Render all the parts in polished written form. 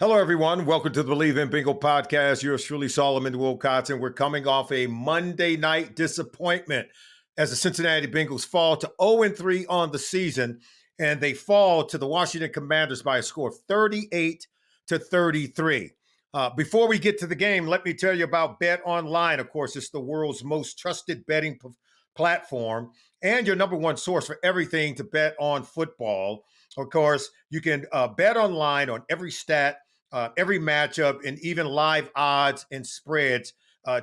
Hello, everyone. Welcome to the Bleav in Bengal podcast. Yours truly, Solomon Wilcots, and we're coming off a Monday night disappointment as the Cincinnati Bengals fall to 0-3 on the season, and they fall to the Washington Commanders by a score of 38-33. Before we get to the game, let me tell you about Bet Online. Of course, it's the world's most trusted betting platform and your number one source for everything to bet on football. Of course, you can bet online on every stat, every matchup, and even live odds and spreads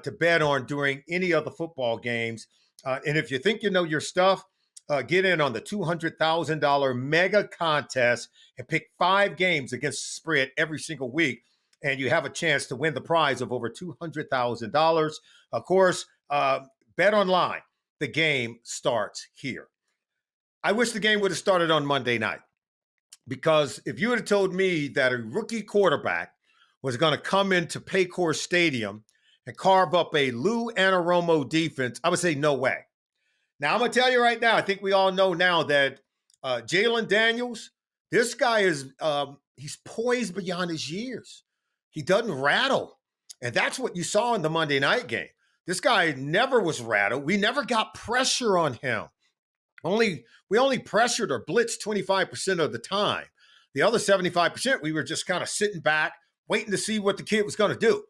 to bet on during any of the football games. And if you think you know your stuff, get in on the $200,000 mega contest and pick 5 games against the spread every single week. And you have a chance to win the prize of over $200,000. Of course, Bet Online, the game starts here. I wish the game would have started on Monday night. Because if you would have told me that a rookie quarterback was going to come into Paycor Stadium and carve up a Lou Anarumo defense, I would say no way. Now, I'm going to tell you right now, I think we all know now that Jayden Daniels, this guy is he's poised beyond his years. He doesn't rattle. And that's what you saw in the Monday night game. This guy never was rattled. We never got pressure on him. We only pressured or blitzed 25% of the time. The other 75%, we were just kind of sitting back, waiting to see what the kid was going to do.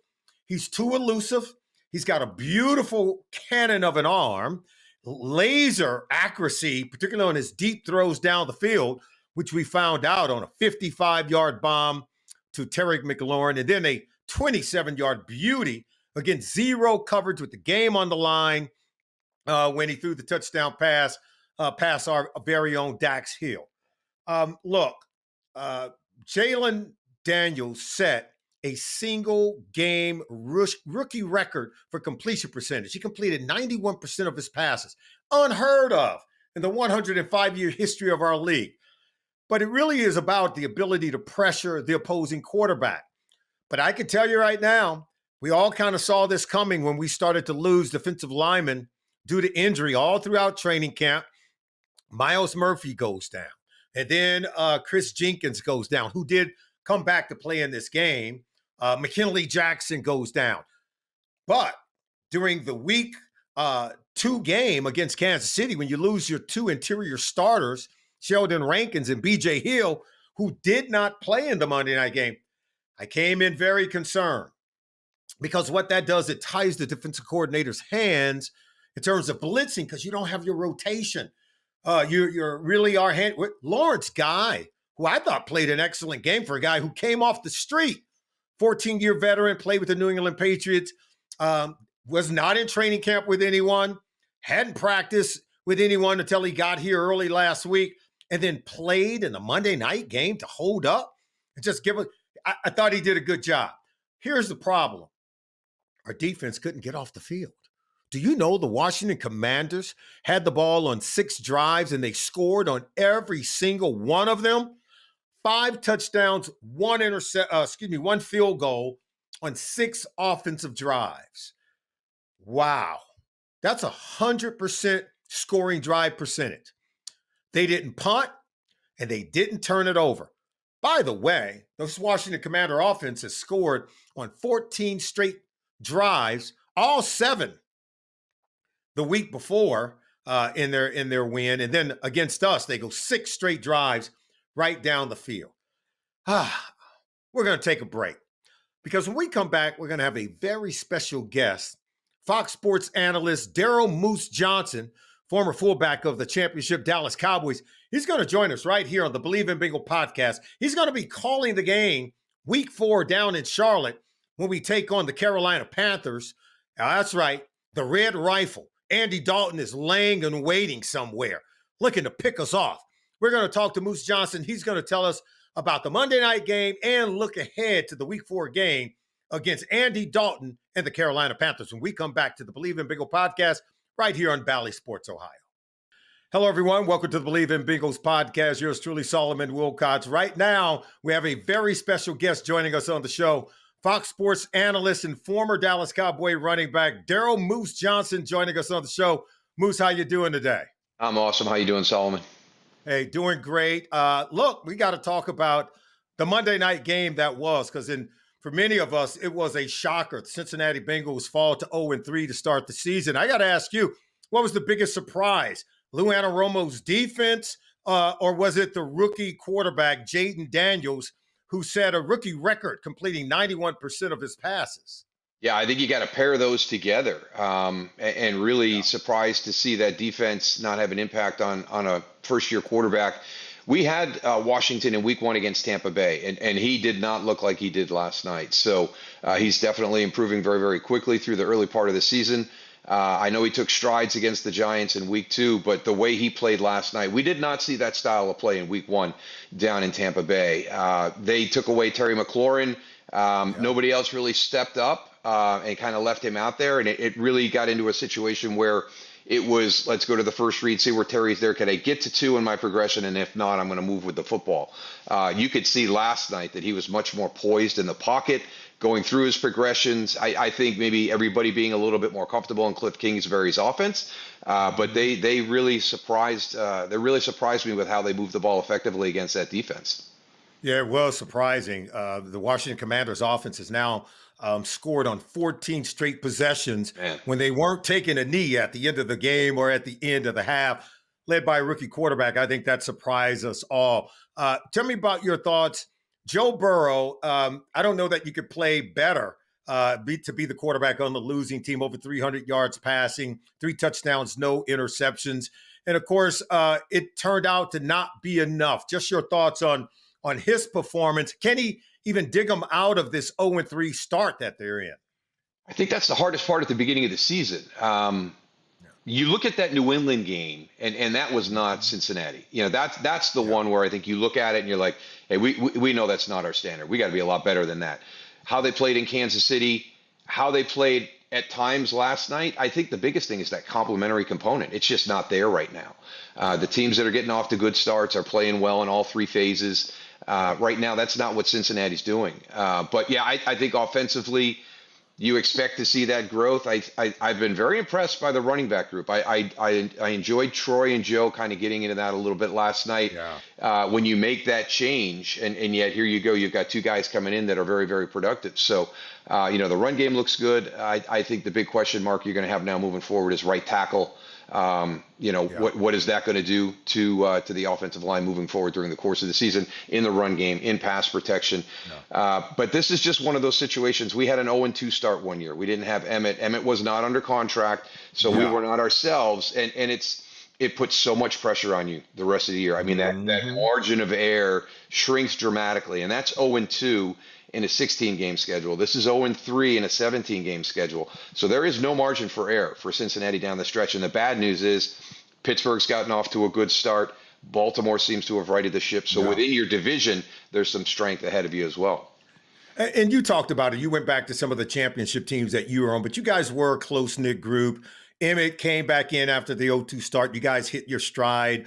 He's too elusive. He's got a beautiful cannon of an arm, laser accuracy, particularly on his deep throws down the field, which we found out on a 55-yard bomb to Terry McLaurin, and then a 27-yard beauty against zero coverage with the game on the line when he threw the touchdown pass past our very own Dax Hill. Jayden Daniels set a single game rookie record for completion percentage. He completed 91% of his passes, unheard of in the 105-year history of our league. But it really is about the ability to pressure the opposing quarterback. But I can tell you right now, we all kind of saw this coming when we started to lose defensive linemen due to injury all throughout training camp. Myles Murphy goes down. And then Chris Jenkins goes down, who did come back to play in this game. McKinley Jackson goes down. But during the week 2 game against Kansas City, when you lose your 2 interior starters, Sheldon Rankins and B.J. Hill, who did not play in the Monday night game, I came in very concerned. Because what that does, it ties the defensive coordinator's hands in terms of blitzing because you don't have your rotation. You're really our hand. Lawrence Guy, who I thought played an excellent game for a guy who came off the street, 14-year veteran, played with the New England Patriots, was not in training camp with anyone, hadn't practiced with anyone until he got here early last week, and then played in the Monday night game to hold up and just give it. I thought he did a good job. Here's the problem. Our defense couldn't get off the field. Do you know the Washington Commanders had the ball on 6 drives and they scored on every single one of them? 5 touchdowns, 1 field goal on 6 offensive drives. Wow. That's 100% scoring drive percentage. They didn't punt and they didn't turn it over. By the way, this Washington Commander offense has scored on 14 straight drives, all 7 the week before in their win. And then against us, they go 6 straight drives right down the field. We're going to take a break because when we come back, we're going to have a very special guest, Fox Sports analyst Daryl Moose Johnston, former fullback of the championship Dallas Cowboys. He's going to join us right here on the Bleav in Bengal podcast. He's going to be calling the game week 4 down in Charlotte when we take on the Carolina Panthers. Now, that's right, the Red Rifle. Andy Dalton is laying and waiting somewhere, looking to pick us off. We're going to talk to Moose Johnston. He's going to tell us about the Monday night game and look ahead to the week 4 game against Andy Dalton and the Carolina Panthers when we come back to the Bleav in Bengal podcast right here on Bally Sports, Ohio. Hello, everyone. Welcome to the Bleav in Bengals podcast. Yours truly, Solomon Wilcots. Right now, we have a very special guest joining us on the show. Fox Sports analyst and former Dallas Cowboy running back Daryl Moose Johnston joining us on the show. Moose, how you doing today? I'm awesome. How you doing, Solomon? Hey, doing great. Look, we got to talk about the Monday night game that was, because for many of us, it was a shocker. The Cincinnati Bengals fall to 0-3 to start the season. I got to ask you, what was the biggest surprise? Lou Anarumo's defense, or was it the rookie quarterback, Jayden Daniels, who set a rookie record, completing 91% of his passes? Yeah, I think you got to pair those together, and really surprised to see that defense not have an impact on a first-year quarterback. We had Washington in week 1 against Tampa Bay, and he did not look like he did last night. So he's definitely improving very, very quickly through the early part of the season. I know he took strides against the Giants in week 2, but the way he played last night, we did not see that style of play in week 1 down in Tampa Bay. They took away Terry McLaurin. Nobody else really stepped up and kind of left him out there. And it really got into a situation where it was, let's go to the first read, see where Terry's there. Can I get to 2 in my progression? And if not, I'm going to move with the football. You could see last night that he was much more poised in the pocket, going through his progressions. I think maybe everybody being a little bit more comfortable in Cliff Kingsbury's offense. But they really surprised me with how they moved the ball effectively against that defense. Yeah, it was surprising. The Washington Commanders offense has now scored on 14 straight possessions when they weren't taking a knee at the end of the game or at the end of the half, led by a rookie quarterback. I think that surprised us all. Tell me about your thoughts. Joe Burrow, I don't know that you could play better to be the quarterback on the losing team, over 300 yards passing, 3 touchdowns, no interceptions. And of course, it turned out to not be enough. Just your thoughts on his performance. Can he even dig them out of this 0-3 start that they're in? I think that's the hardest part at the beginning of the season. You look at that New England game, and that was not Cincinnati. You know, that's the one where I think you look at it and you're like, hey, we know that's not our standard. We got to be a lot better than that. How they played in Kansas City, how they played at times last night, I think the biggest thing is that complementary component. It's just not there right now. The teams that are getting off to good starts are playing well in all 3 phases. Right now, that's not what Cincinnati's doing. But yeah, I think offensively, you expect to see that growth. I've been very impressed by the running back group. I enjoyed Troy and Joe kind of getting into that a little bit last night. When you make that change, and yet here you go, you've got 2 guys coming in that are very, very productive. So, the run game looks good. I think the big question mark you're going to have now moving forward is right tackle. What is that going to do to the offensive line moving forward during the course of the season in the run game, in pass protection? But this is just one of those situations. We had an 0-2 start one year. We didn't have Emmett. Emmett was not under contract, so we were not ourselves. And it puts so much pressure on you the rest of the year. I mean, that margin of error shrinks dramatically, and that's 0-2 in a 16-game schedule. This is 0-3 in a 17-game schedule. So there is no margin for error for Cincinnati down the stretch. And the bad news is Pittsburgh's gotten off to a good start. Baltimore seems to have righted the ship. So within your division, there's some strength ahead of you as well. And you talked about it. You went back to some of the championship teams that you were on, but you guys were a close-knit group. Emmett came back in after the 0-2 start. You guys hit your stride.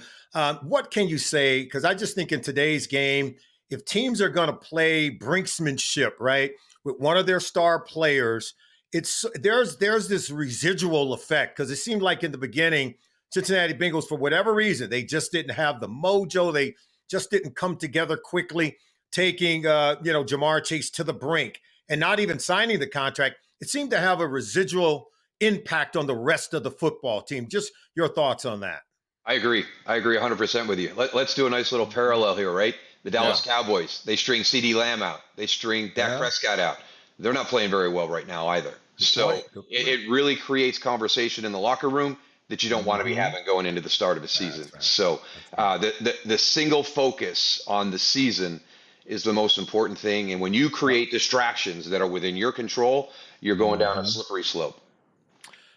What can you say? Because I just think in today's game, if teams are going to play brinksmanship, right, with one of their star players, there's this residual effect, because it seemed like in the beginning, Cincinnati Bengals, for whatever reason, they just didn't have the mojo. They just didn't come together quickly, taking Jamar Chase to the brink and not even signing the contract. It seemed to have a residual impact on the rest of the football team. Just your thoughts on that. I agree 100% with you. Let's do a nice little parallel here, right? The Dallas Cowboys, they string CeeDee Lamb out. They string Dak Prescott out. They're not playing very well right now either. So it really creates conversation in the locker room that you don't want to be having going into the start of a season. So the single focus on the season is the most important thing. And when you create distractions that are within your control, you're going down a slippery slope.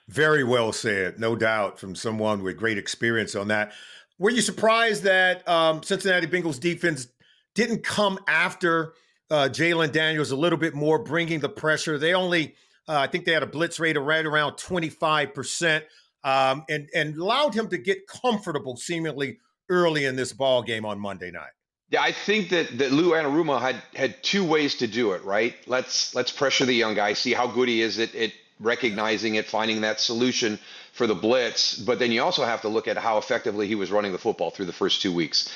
Very well said, no doubt, from someone with great experience on that. Were you surprised that Cincinnati Bengals defense didn't come after Jayden Daniels a little bit more, bringing the pressure? They only, I think they had a blitz rate of right around 25%, and allowed him to get comfortable seemingly early in this ball game on Monday night. Yeah, I think that Lou Anarumo had 2 ways to do it, right? Let's pressure the young guy, see how good he is at recognizing it, finding that solution for the blitz. But then you also have to look at how effectively he was running the football through the first 2 weeks.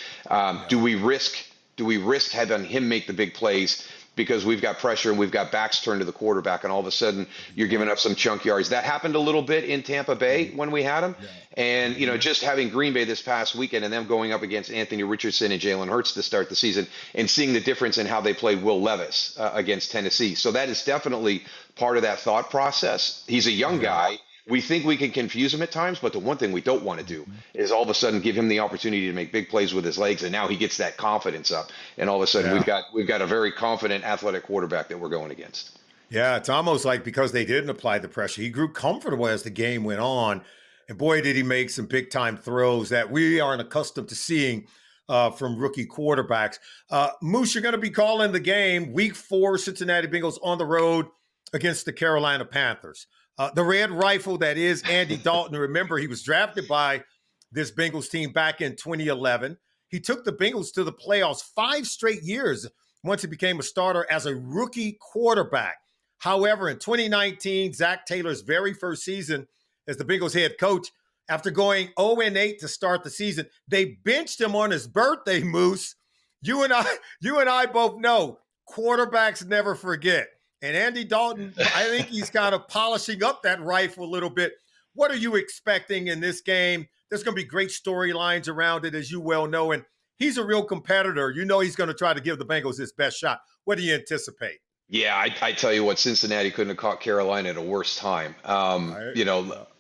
Do we risk do we risk having him make the big plays because we've got pressure and we've got backs turned to the quarterback, and all of a sudden you're giving up some chunk yards. That happened a little bit in Tampa Bay when we had him. And, just having Green Bay this past weekend and them going up against Anthony Richardson and Jalen Hurts to start the season and seeing the difference in how they played Will Levis against Tennessee. So that is definitely part of that thought process. He's a young guy. We think we can confuse him at times, but the one thing we don't want to do is all of a sudden give him the opportunity to make big plays with his legs, and now he gets that confidence up, and all of a sudden we've got a very confident, athletic quarterback that we're going against. Yeah, it's almost like because they didn't apply the pressure, he grew comfortable as the game went on, and boy, did he make some big-time throws that we aren't accustomed to seeing from rookie quarterbacks. Moose, you're going to be calling the game Week 4, Cincinnati Bengals on the road against the Carolina Panthers. The red rifle that is Andy Dalton. Remember, he was drafted by this Bengals team back in 2011. He took the Bengals to the playoffs 5 straight years once he became a starter as a rookie quarterback. However, in 2019, Zac Taylor's very first season as the Bengals head coach, after going 0-8 to start the season, they benched him on his birthday, Moose. You and I both know quarterbacks never forget. And Andy Dalton, I think he's kind of polishing up that rifle a little bit. What are you expecting in this game? There's going to be great storylines around it, as you well know. And he's a real competitor. You know he's going to try to give the Bengals his best shot. What do you anticipate? Yeah, I tell you what, Cincinnati couldn't have caught Carolina at a worse time.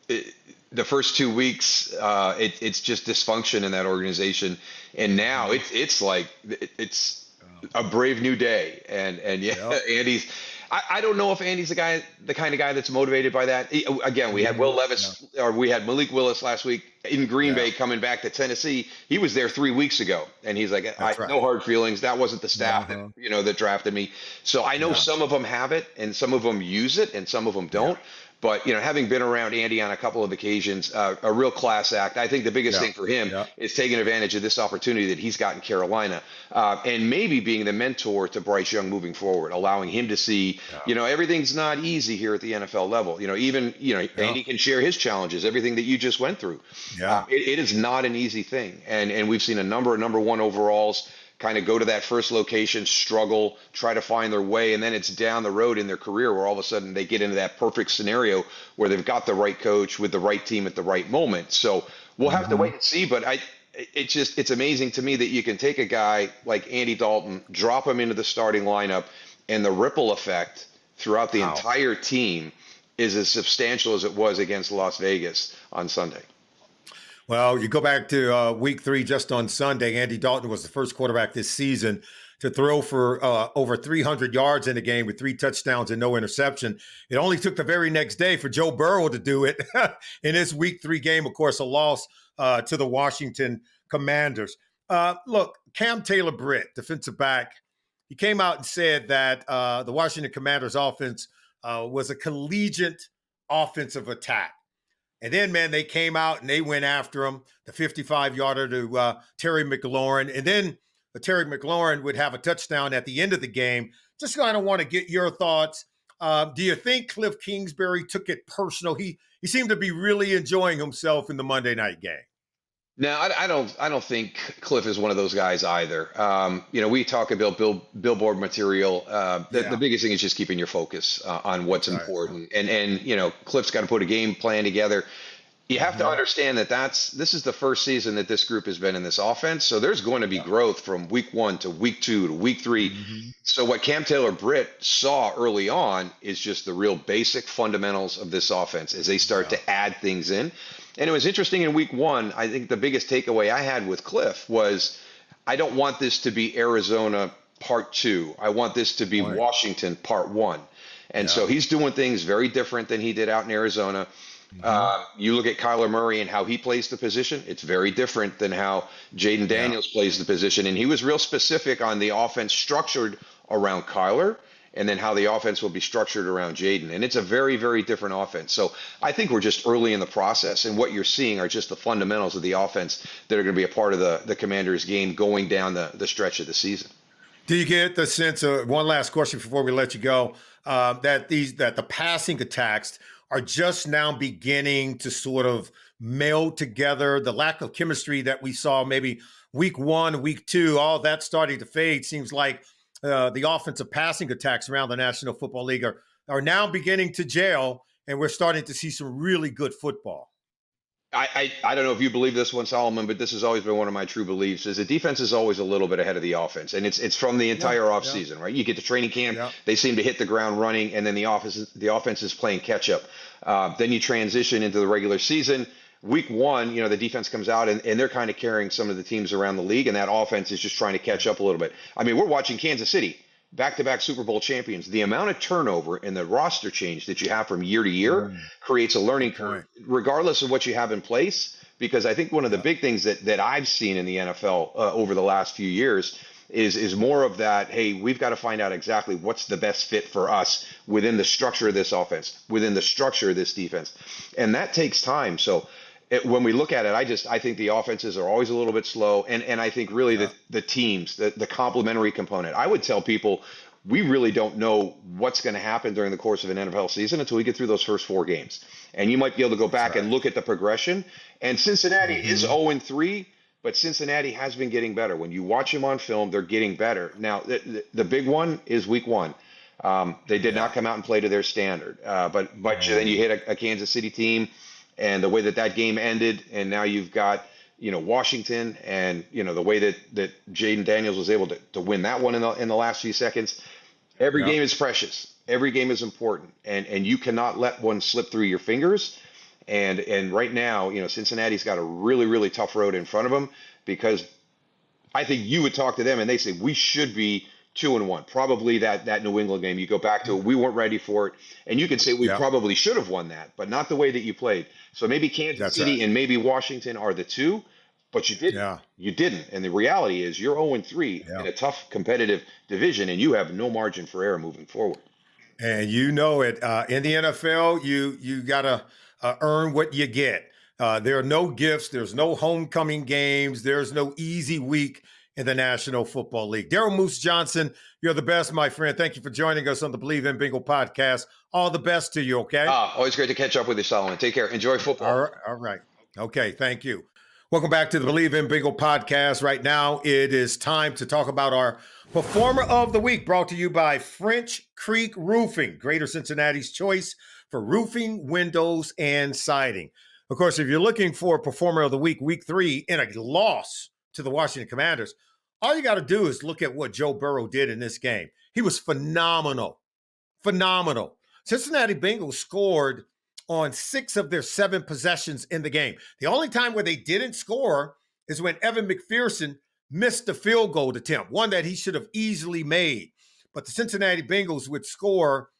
The first 2 weeks, it's just dysfunction in that organization. And now it's like it's a brave new day. And Andy's – I don't know if Andy's the kind of guy that's motivated by that. Again, we had Will Levis, or we had Malik Willis last week in Green Bay coming back to Tennessee. He was there 3 weeks ago, and he's like, no hard feelings. That wasn't the staff that drafted me. So I know some of them have it, and some of them use it, and some of them don't. But, having been around Andy on a couple of occasions, a real class act. I think the biggest thing for him is taking advantage of this opportunity that he's got in Carolina, and maybe being the mentor to Bryce Young moving forward, allowing him to see, everything's not easy here at the NFL level. Andy can share his challenges, everything that you just went through. It is not an easy thing. And we've seen a number of number 1 overalls kind of go to that first location, struggle, try to find their way, and then it's down the road in their career where all of a sudden they get into that perfect scenario where they've got the right coach with the right team at the right moment. So we'll have to wait and see, but it's amazing to me that you can take a guy like Andy Dalton, drop him into the starting lineup, and the ripple effect throughout the entire team is as substantial as it was against Las Vegas on Sunday. Well, you go back to Week 3 just on Sunday. Andy Dalton was the first quarterback this season to throw for over 300 yards in the game with 3 touchdowns and no interception. It only took the very next day for Joe Burrow to do it in his Week 3 game, of course, a loss to the Washington Commanders. Look, Cam Taylor-Britt, defensive back, he came out and said that the Washington Commanders offense was a collegiate offensive attack. And then, man, they came out and they went after him, the 55-yarder to Terry McLaurin. And then Terry McLaurin would have a touchdown at the end of the game. Just kind of want to get your thoughts. Do you think Cliff Kingsbury took it personal? He seemed to be really enjoying himself in the Monday night game. No, I don't think Cliff is one of those guys either. We talk about billboard material. The biggest thing is just keeping your focus on what's important. And Cliff's got to put a game plan together. You have to understand that this is the first season that this group has been in this offense. So there's going to be growth from week 1 to week 2 to week 3. So what Cam Taylor-Britt saw early on is just the real basic fundamentals of this offense as they start to add things in. And it was interesting in week 1, I think the biggest takeaway I had with Cliff was, I don't want this to be Arizona part 2. I want this to be Washington part 1. And so he's doing things very different than he did out in Arizona. You look at Kyler Murray and how he plays the position. It's very different than how Jayden Daniels plays the position. And he was real specific on the offense structured around Kyler, and then how the offense will be structured around Jayden. And it's a very, very different offense. So I think we're just early in the process, and what you're seeing are just the fundamentals of the offense that are going to be a part of the Commanders' game going down the stretch of the season. Do you get the sense of, one last question before we let you go, that the passing attacks are just now beginning to sort of meld together. The lack of chemistry that we saw maybe week 1, week 2, all that starting to fade. Seems like the offensive passing attacks around the National Football League are now beginning to gel, and we're starting to see some really good football. I don't know if you believe this one, Solomon, but this has always been one of my true beliefs: is the defense is always a little bit ahead of the offense, and it's from the entire offseason, right? You get to training camp, they seem to hit the ground running, and then the offense is playing catch up. Then you transition into the regular season. Week 1, the defense comes out and they're kind of carrying some of the teams around the league, and that offense is just trying to catch up a little bit. I mean, we're watching Kansas City, back-to-back Super Bowl champions. The amount of turnover and the roster change that you have from year to year creates a learning curve, regardless of what you have in place. Because I think one of the big things that I've seen in the NFL over the last few years is more of that, hey, we've got to find out exactly what's the best fit for us within the structure of this offense, within the structure of this defense. And that takes time. So when we look at it, I think the offenses are always a little bit slow. And I think really the teams, the complementary component, I would tell people we really don't know what's going to happen during the course of an NFL season until we get through those first 4 games. And you might be able to go back and look at the progression. And Cincinnati is 0-3, but Cincinnati has been getting better. When you watch them on film, they're getting better. Now, the big one is week 1. They did not come out and play to their standard. But then you hit a Kansas City team, and the way that game ended, and now you've got Washington, and the way that Jayden Daniels was able to win that one in the last few seconds. Every game is precious. Every game is important, and you cannot let one slip through your fingers. And right now, Cincinnati's got a really, really tough road in front of them, because I think you would talk to them and they say we should be 2-1. Probably that New England game, you go back to it, we weren't ready for it, and you could say we probably should have won that, but not the way that you played. So maybe Kansas City and maybe Washington are the 2, but you didn't. You didn't. And the reality is you're 0-3 in a tough competitive division, and you have no margin for error moving forward. And you know it. In the NFL, you gotta earn what you get. There are no gifts. There's no homecoming games. There's no easy week in the National Football League. Daryl Moose Johnston, you're the best, my friend. Thank you for joining us on the Bleav in Bengal podcast. All the best to you, okay? Always great to catch up with you, Solomon. Take care. Enjoy football. All right. Okay, thank you. Welcome back to the Bleav in Bengal podcast. Right now, it is time to talk about our Performer of the Week, brought to you by French Creek Roofing, Greater Cincinnati's choice for roofing, windows, and siding. Of course, if you're looking for Performer of the Week, week 3, in a loss to the Washington Commanders, all you got to do is look at what Joe Burrow did in this game. He was phenomenal. Phenomenal. Cincinnati Bengals scored on 6 of their 7 possessions in the game. The only time where they didn't score is when Evan McPherson missed the field goal attempt, one that he should have easily made. But the Cincinnati Bengals would score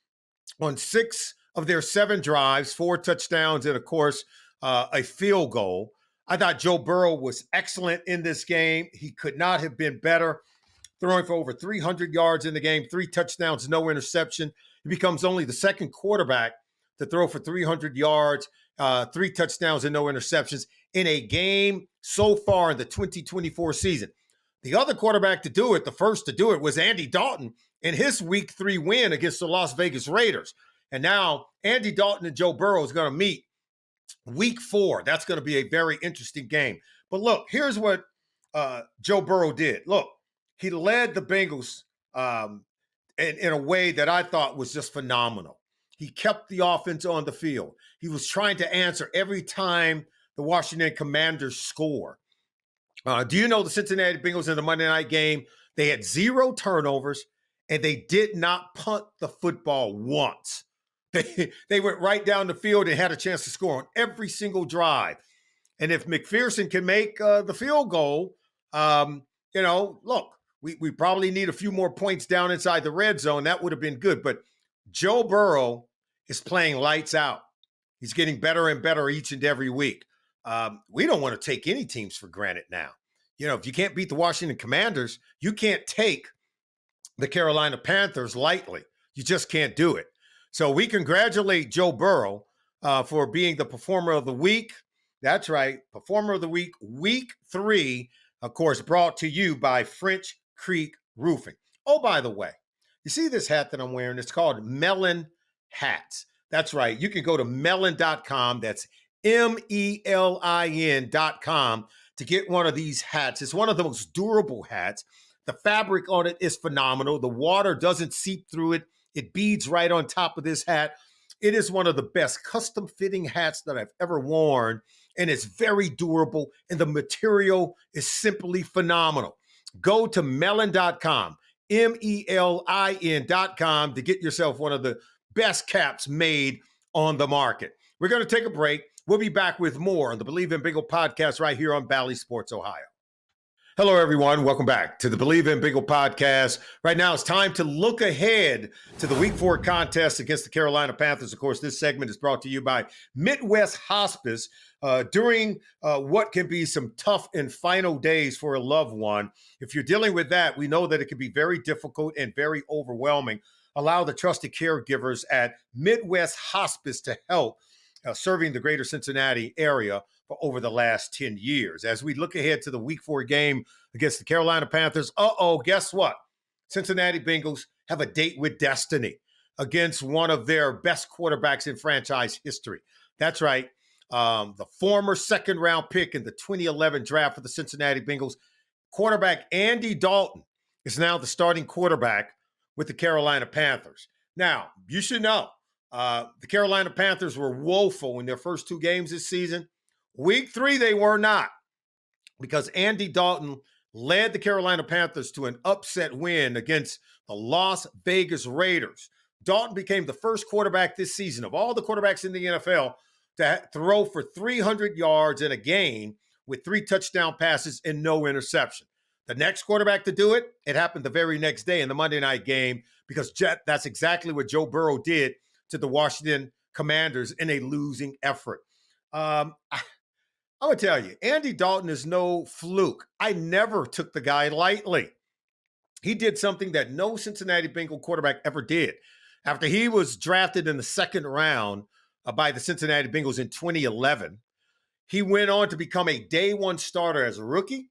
on 6 of their 7 drives, 4 touchdowns, and, of course, a field goal. I thought Joe Burrow was excellent in this game. He could not have been better, throwing for over 300 yards in the game, 3 touchdowns, no interception. He becomes only the second quarterback to throw for 300 yards, 3 touchdowns, and no interceptions in a game so far in the 2024 season. The other quarterback to do it, the first to do it, was Andy Dalton in his week 3 win against the Las Vegas Raiders. And now Andy Dalton and Joe Burrow is going to meet week 4. That's going to be a very interesting game. But look, here's what Joe Burrow did. Look, he led the Bengals in a way that I thought was just phenomenal. He kept the offense on the field. He was trying to answer every time the Washington Commanders score. Do you know the Cincinnati Bengals in the Monday night game, they had 0 turnovers, and they did not punt the football once. They went right down the field and had a chance to score on every single drive. And if McPherson can make the field goal, look, we probably need a few more points down inside the red zone. That would have been good. But Joe Burrow is playing lights out. He's getting better and better each and every week. We don't want to take any teams for granted now. If you can't beat the Washington Commanders, you can't take the Carolina Panthers lightly. You just can't do it. So we congratulate Joe Burrow for being the Performer of the Week. That's right, Performer of the Week, week 3, of course, brought to you by French Creek Roofing. Oh, by the way, you see this hat that I'm wearing? It's called Melon Hats. That's right. You can go to melon.com. That's MELIN.com to get one of these hats. It's one of the most durable hats. The fabric on it is phenomenal. The water doesn't seep through it. It beads right on top of this hat. It is one of the best custom fitting hats that I've ever worn, and it's very durable, and the material is simply phenomenal. Go to melon.com, MELIN.com, to get yourself one of the best caps made on the market. We're going to take a break. We'll be back with more on the Bleav in Bengal podcast right here on Bally Sports Ohio. Hello, everyone. Welcome back to the Bleav in Bengal podcast. Right now, it's time to look ahead to the Week 4 contest against the Carolina Panthers. Of course, this segment is brought to you by Midwest Hospice during what can be some tough and final days for a loved one. If you're dealing with that, we know that it can be very difficult and very overwhelming. Allow the trusted caregivers at Midwest Hospice to help, serving the greater Cincinnati area for over the last 10 years. As we look ahead to the Week 4 game against the Carolina Panthers, guess what? Cincinnati Bengals have a date with destiny against one of their best quarterbacks in franchise history. That's right. The former second-round pick in the 2011 draft for the Cincinnati Bengals, quarterback Andy Dalton, is now the starting quarterback with the Carolina Panthers. Now, you should know, the Carolina Panthers were woeful in their first 2 games this season. Week 3, they were not, because Andy Dalton led the Carolina Panthers to an upset win against the Las Vegas Raiders. Dalton became the first quarterback this season of all the quarterbacks in the NFL to throw for 300 yards in a game with 3 touchdown passes and no interception. The next quarterback to do it, it happened the very next day in the Monday night game, because that's exactly what Joe Burrow did to the Washington Commanders in a losing effort. I'm going to tell you, Andy Dalton is no fluke. I never took the guy lightly. He did something that no Cincinnati Bengal quarterback ever did. After he was drafted in the second round by the Cincinnati Bengals in 2011, he went on to become a day 1 starter as a rookie.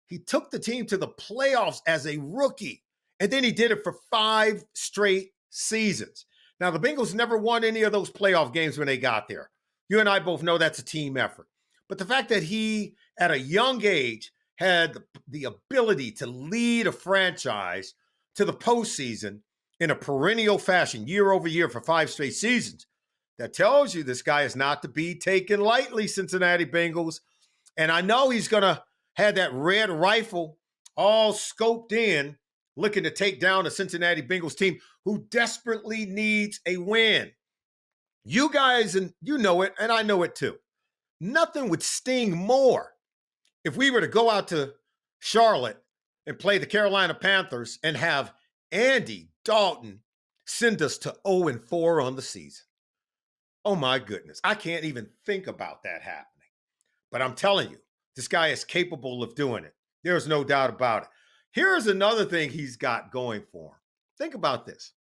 He took the team to the playoffs as a rookie, and then he did it for 5 straight seasons. Now, the Bengals never won any of those playoff games when they got there. You and I both know that's a team effort. But the fact that he, at a young age, had the ability to lead a franchise to the postseason in a perennial fashion, year over year for 5 straight seasons, that tells you this guy is not to be taken lightly, Cincinnati Bengals. And I know he's going to have that red rifle all scoped in, looking to take down a Cincinnati Bengals team who desperately needs a win. You guys, and you know it, and I know it too. Nothing would sting more if we were to go out to Charlotte and play the Carolina Panthers and have Andy Dalton send us to 0-4 on the season. Oh my goodness. I can't even think about that happening. But I'm telling you, this guy is capable of doing it. There's no doubt about it. Here's another thing he's got going for him. Think about this.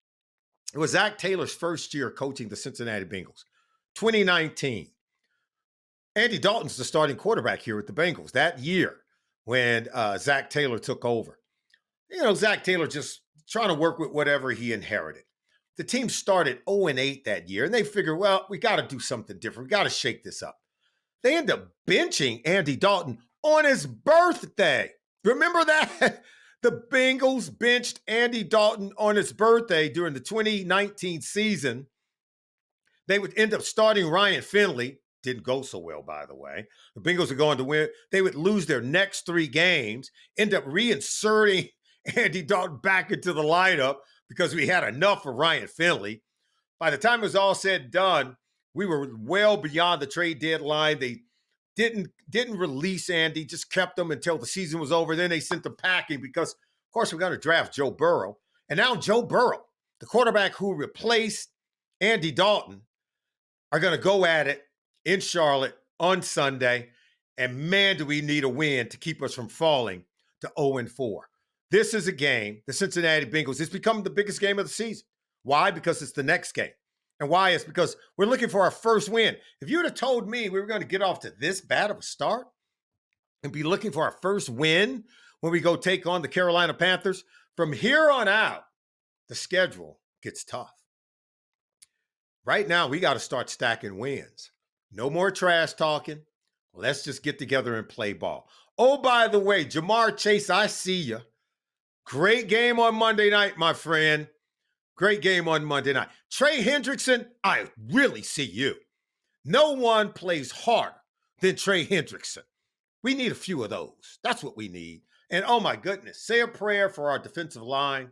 It was Zac Taylor's first year coaching the Cincinnati Bengals, 2019. Andy Dalton's the starting quarterback here with the Bengals that year when Zac Taylor took over. You know, Zac Taylor just trying to work with whatever he inherited. The team started 0-8 that year, and they figured, well, we got to do something different. We got to shake this up. They end up benching Andy Dalton on his birthday. Remember that? The Bengals benched Andy Dalton on his birthday during the 2019 season. They would end up starting Ryan Finley. Didn't go so well, by the way. The Bengals are going to win. They would lose their next 3 games, end up reinserting Andy Dalton back into the lineup because we had enough of Ryan Finley. By the time it was all said and done, we were well beyond the trade deadline. They didn't release Andy, just kept him until the season was over. Then they sent him packing because, of course, we're going to draft Joe Burrow. And now Joe Burrow, the quarterback who replaced Andy Dalton, are going to go at it in Charlotte on Sunday. And man, do we need a win to keep us from falling to 0-4. This is a game, the Cincinnati Bengals, it's become the biggest game of the season. Why? Because it's the next game. And why? It's because we're looking for our first win. If you would have told me we were going to get off to this bad of a start and be looking for our first win when we go take on the Carolina Panthers, from here on out, the schedule gets tough. Right now, we got to start stacking wins. No more trash talking. Let's just get together and play ball. Oh, by the way, Jamar Chase, I see you. Great game on Monday night, my friend. Great game on Monday night. Trey Hendrickson, I really see you. No one plays harder than Trey Hendrickson. We need a few of those. That's what we need. And oh my goodness, say a prayer for our defensive line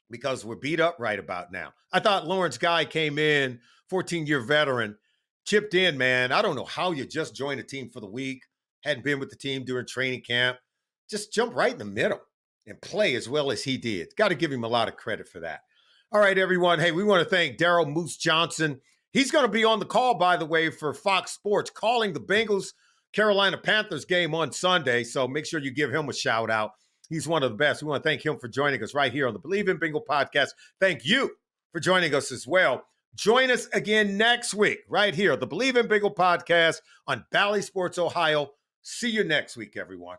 because we're beat up right about now. I thought Lawrence Guy came in, 14-year veteran, chipped in, man. I don't know how you just joined a team for the week, hadn't been with the team during training camp. Just jump right in the middle and play as well as he did. Got to give him a lot of credit for that. All right, everyone. Hey, we want to thank Daryl Moose Johnston. He's going to be on the call, by the way, for Fox Sports, calling the Bengals Carolina Panthers game on Sunday. So make sure you give him a shout out. He's one of the best. We want to thank him for joining us right here on the Bleav in Bengal podcast. Thank you for joining us as well. Join us again next week right here, the Bleav in Bengal podcast on Bally Sports Ohio. See you next week, everyone.